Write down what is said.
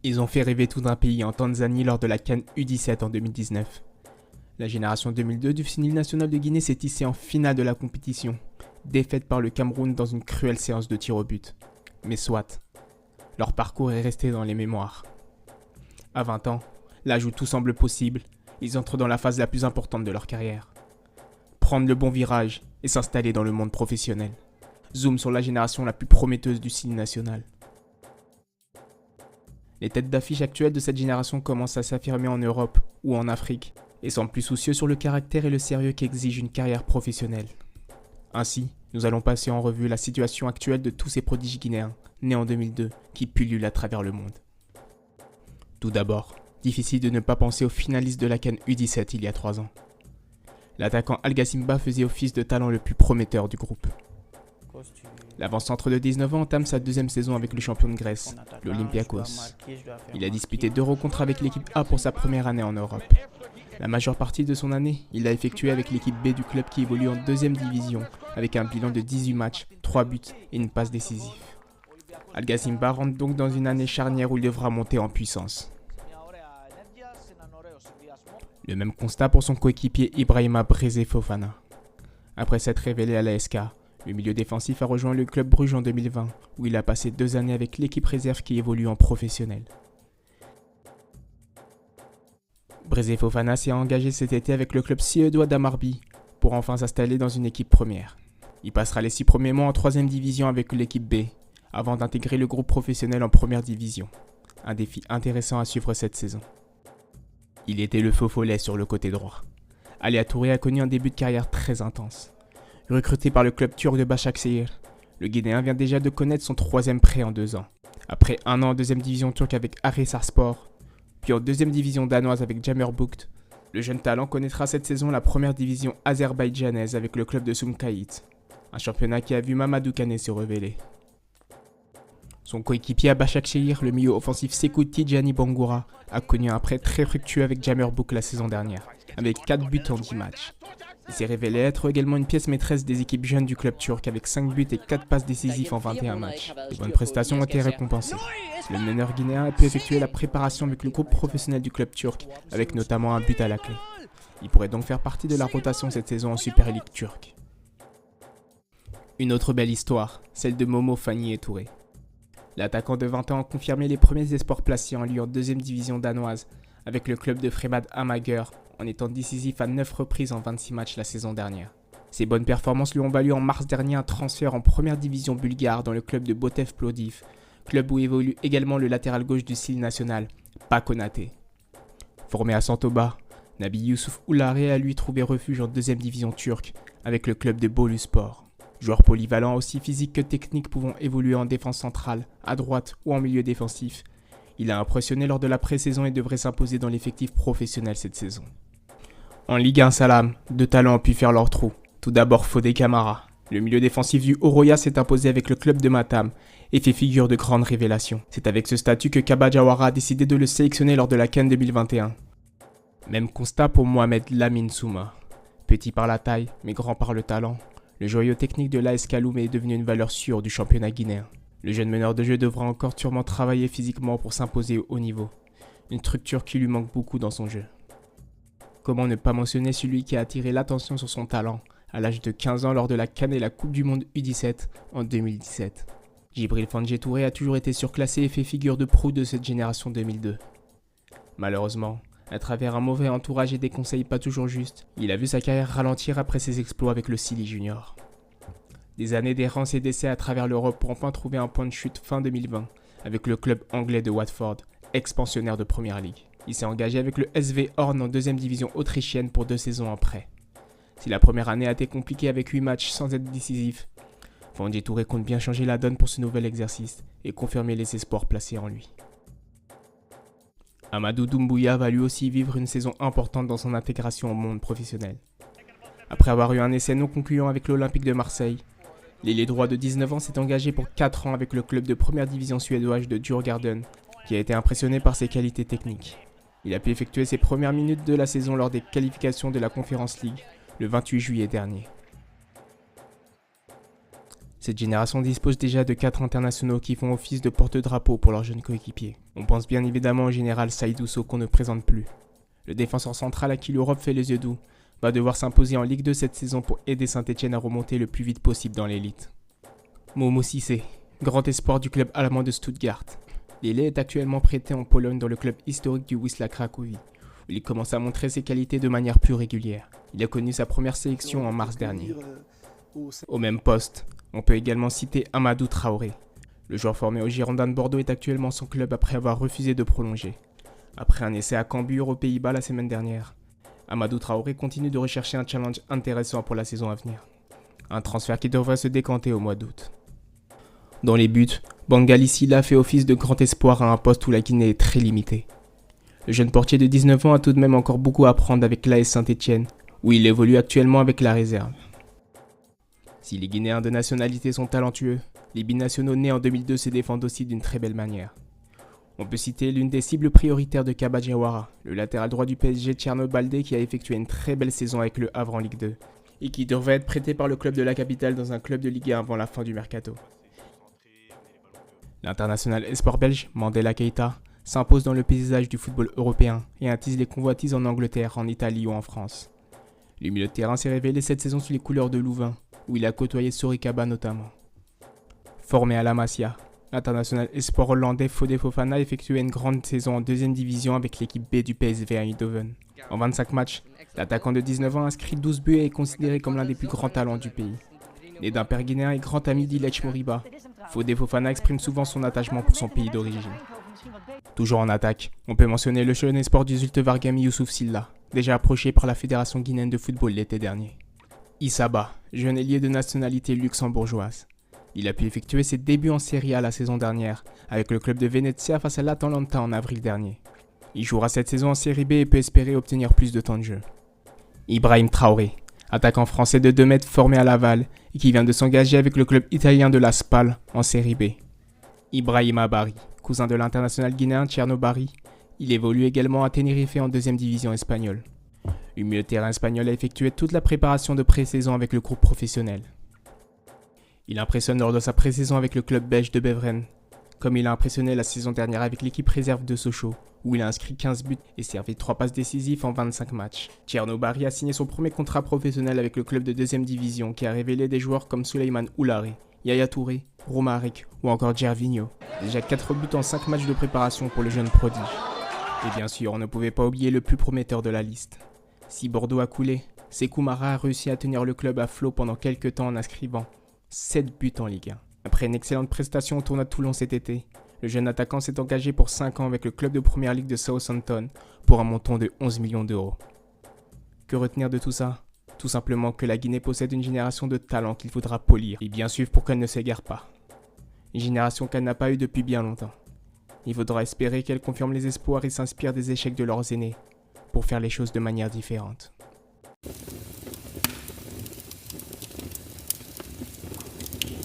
Ils ont fait rêver tout un pays en Tanzanie lors de la CAN U17 en 2019. La génération 2002 du Finil national de Guinée s'est hissée en finale de la compétition, défaite par le Cameroun dans une cruelle séance de tir au but. Mais soit, leur parcours est resté dans les mémoires. À 20 ans, l'âge où tout semble possible, ils entrent dans la phase la plus importante de leur carrière. Prendre le bon virage et s'installer dans le monde professionnel. Zoom sur la génération la plus prometteuse du Finil national. Les têtes d'affiche actuelles de cette génération commencent à s'affirmer en Europe ou en Afrique et semblent plus soucieux sur le caractère et le sérieux qu'exige une carrière professionnelle. Ainsi, nous allons passer en revue la situation actuelle de tous ces prodiges guinéens, nés en 2002, qui pullulent à travers le monde. Tout d'abord, difficile de ne pas penser aux finalistes de la CAN U17 il y a 3 ans. L'attaquant Alga Simba faisait office de talent le plus prometteur du groupe. L'avant-centre de 19 ans entame sa deuxième saison avec le champion de Grèce, l'Olympiakos. Il a disputé 2 rencontres avec l'équipe A pour sa première année en Europe. La majeure partie de son année, il l'a effectué avec l'équipe B du club qui évolue en deuxième division, avec un bilan de 18 matchs, 3 buts et une passe décisive. Alga Simba rentre donc dans une année charnière où il devra monter en puissance. Le même constat pour son coéquipier Ibrahima Brézé Fofana. Après s'être révélé à l'ASK, le milieu défensif a rejoint le club Bruges en 2020, où il a passé 2 années avec l'équipe réserve qui évolue en professionnel. Brézé Fofana s'est engagé cet été avec le club suédois d'Hammarby pour enfin s'installer dans une équipe première. Il passera les 6 premiers mois en 3e division avec l'équipe B, avant d'intégrer le groupe professionnel en première division. Un défi intéressant à suivre cette saison. Il était le faux follet sur le côté droit. Alia Touré a connu un début de carrière très intense. Recruté par le club turc de Başakşehir, le Guinéen vient déjà de connaître son 3e prêt en 2 ans. Après 1 an en 2e division turque avec Arisarspor, puis en 2e division danoise avec Jammerbugt, le jeune talent connaîtra cette saison la première division azerbaïdjanaise avec le club de Sumqayit, un championnat qui a vu Mamadou Kane se révéler. Son coéquipier à Başakşehir, le milieu offensif Sekou Tidjani Bangoura, a connu un prêt très fructueux avec Jammerbugt la saison dernière, avec 4 buts en 10 matchs. Il s'est révélé être également une pièce maîtresse des équipes jeunes du club turc avec 5 buts et 4 passes décisives en 21 matchs. Les bonnes prestations ont été récompensées. Le meneur guinéen a pu effectuer la préparation avec le groupe professionnel du club turc, avec notamment un but à la clé. Il pourrait donc faire partie de la rotation cette saison en Super League turque. Une autre belle histoire, celle de Momo Fagny et Touré. L'attaquant de 20 ans a confirmé les premiers espoirs placés en lui en 2e division danoise, avec le club de Fremad Amager, en étant décisif à 9 reprises en 26 matchs la saison dernière. Ses bonnes performances lui ont valu en mars dernier un transfert en première division bulgare dans le club de Botev Plodiv, club où évolue également le latéral gauche du Finil national, Pakonaté. Formé à Santoba, Nabi Yusuf Oulare a lui trouvé refuge en 2e division turque avec le club de Boluspor. Joueur polyvalent aussi physique que technique pouvant évoluer en défense centrale, à droite ou en milieu défensif, il a impressionné lors de la pré-saison et devrait s'imposer dans l'effectif professionnel cette saison. En Ligue 1 Salam, 2 talents ont pu faire leur trou. Tout d'abord Fodé Camara. Le milieu défensif du Oroya s'est imposé avec le club de Matam et fait figure de grande révélation. C'est avec ce statut que Kaba Jawara a décidé de le sélectionner lors de la CAN 2021. Même constat pour Mohamed Lamine Souma. Petit par la taille, mais grand par le talent, le joyau technique de l'AS Kaloumé est devenu une valeur sûre du championnat guinéen. Le jeune meneur de jeu devra encore sûrement travailler physiquement pour s'imposer au haut niveau, une structure qui lui manque beaucoup dans son jeu. Comment ne pas mentionner celui qui a attiré l'attention sur son talent à l'âge de 15 ans lors de la CAN et la Coupe du Monde U17 en 2017. Djibril Fandje Touré a toujours été surclassé et fait figure de proue de cette génération 2002. Malheureusement, à travers un mauvais entourage et des conseils pas toujours justes, il a vu sa carrière ralentir après ses exploits avec le Sili Junior. Des années d'errance et d'essais à travers l'Europe pour enfin trouver un point de chute fin 2020 avec le club anglais de Watford, expansionnaire de Premier League. Il s'est engagé avec le SV Horn en 2e division autrichienne pour 2 saisons en prêt. Si la première année a été compliquée avec 8 matchs sans être décisif, Fandje Touré compte bien changer la donne pour ce nouvel exercice et confirmer les espoirs placés en lui. Amadou Doumbouya va lui aussi vivre une saison importante dans son intégration au monde professionnel. Après avoir eu un essai non concluant avec l'Olympique de Marseille, l'ailier droit de 19 ans s'est engagé pour 4 ans avec le club de première division suédoise de Djurgården, qui a été impressionné par ses qualités techniques. Il a pu effectuer ses premières minutes de la saison lors des qualifications de la Conference League le 28 juillet dernier. Cette génération dispose déjà de 4 internationaux qui font office de porte-drapeau pour leurs jeunes coéquipiers. On pense bien évidemment au général Saïd Ousso qu'on ne présente plus. Le défenseur central à qui l'Europe fait les yeux doux va devoir s'imposer en Ligue 2 cette saison pour aider Saint-Etienne à remonter le plus vite possible dans l'élite. Momo Cissé, grand espoir du club allemand de Stuttgart. L'ailier est actuellement prêté en Pologne dans le club historique du Wisła Cracovie, où il commence à montrer ses qualités de manière plus régulière. Il a connu sa première sélection en mars dernier. Au même poste, on peut également citer Amadou Traoré. Le joueur formé au Girondins de Bordeaux est actuellement sans club après avoir refusé de prolonger. Après un essai à Cambuur aux Pays-Bas la semaine dernière, Amadou Traoré continue de rechercher un challenge intéressant pour la saison à venir. Un transfert qui devrait se décanter au mois d'août. Dans les buts, Bangali Silla fait office de grand espoir à un poste où la Guinée est très limitée. Le jeune portier de 19 ans a tout de même encore beaucoup à apprendre avec l'AS Saint-Etienne, où il évolue actuellement avec la réserve. Si les Guinéens de nationalité sont talentueux, les binationaux nés en 2002 se défendent aussi d'une très belle manière. On peut citer l'une des cibles prioritaires de Kaba Diawara, le latéral droit du PSG Thierno Baldé qui a effectué une très belle saison avec le Havre en Ligue 2 et qui devrait être prêté par le club de la capitale dans un club de Ligue 1 avant la fin du mercato. L'international espoir belge, Mandela Keita, s'impose dans le paysage du football européen et attise les convoitises en Angleterre, en Italie ou en France. Le milieu de terrain s'est révélé cette saison sous les couleurs de Louvain, où il a côtoyé Sorikaba notamment. Formé à la Masia, l'international espoir hollandais Fode Fofana a effectué une grande saison en deuxième division avec l'équipe B du PSV Eindhoven. En 25 matchs, l'attaquant de 19 ans a inscrit 12 buts et est considéré comme l'un des plus grands talents du pays. Né d'un père guinéen et grand ami d'Ilech Moriba, Fode Fofana exprime souvent son attachement pour son pays d'origine. Toujours en attaque, on peut mentionner le jeune espoir du Zulte Vargami Youssouf Silla, déjà approché par la Fédération guinéenne de football l'été dernier. Issaba, jeune ailier de nationalité luxembourgeoise. Il a pu effectuer ses débuts en Serie A la saison dernière, avec le club de Venezia face à l'Atalanta en avril dernier. Il jouera cette saison en Série B et peut espérer obtenir plus de temps de jeu. Ibrahim Traoré, attaquant français de 2 mètres formé à Laval et qui vient de s'engager avec le club italien de la Spal en Série B. Ibrahima Bari, cousin de l'international guinéen Thierno Bari, il évolue également à Tenerife en deuxième division espagnole. Le milieu de terrain espagnol a effectué toute la préparation de pré-saison avec le groupe professionnel. Il impressionne lors de sa pré-saison avec le club belge de Beveren, comme il a impressionné la saison dernière avec l'équipe réserve de Sochaux, où il a inscrit 15 buts et servi 3 passes décisives en 25 matchs. Thierno Bari a signé son premier contrat professionnel avec le club de deuxième division qui a révélé des joueurs comme Souleymane Oulare, Yaya Touré, Romaric ou encore Gervinho. Déjà 4 buts en 5 matchs de préparation pour le jeune prodige. Et bien sûr, on ne pouvait pas oublier le plus prometteur de la liste. Si Bordeaux a coulé, Sékou Mara a réussi à tenir le club à flot pendant quelques temps en inscrivant 7 buts en Ligue 1. Après une excellente prestation au tournoi de Toulon cet été, le jeune attaquant s'est engagé pour 5 ans avec le club de première ligue de Southampton pour un montant de 11 millions d'euros. Que retenir de tout ça ? Tout simplement que la Guinée possède une génération de talents qu'il faudra polir et bien suivre pour qu'elle ne s'égare pas. Une génération qu'elle n'a pas eue depuis bien longtemps. Il faudra espérer qu'elle confirme les espoirs et s'inspire des échecs de leurs aînés pour faire les choses de manière différente.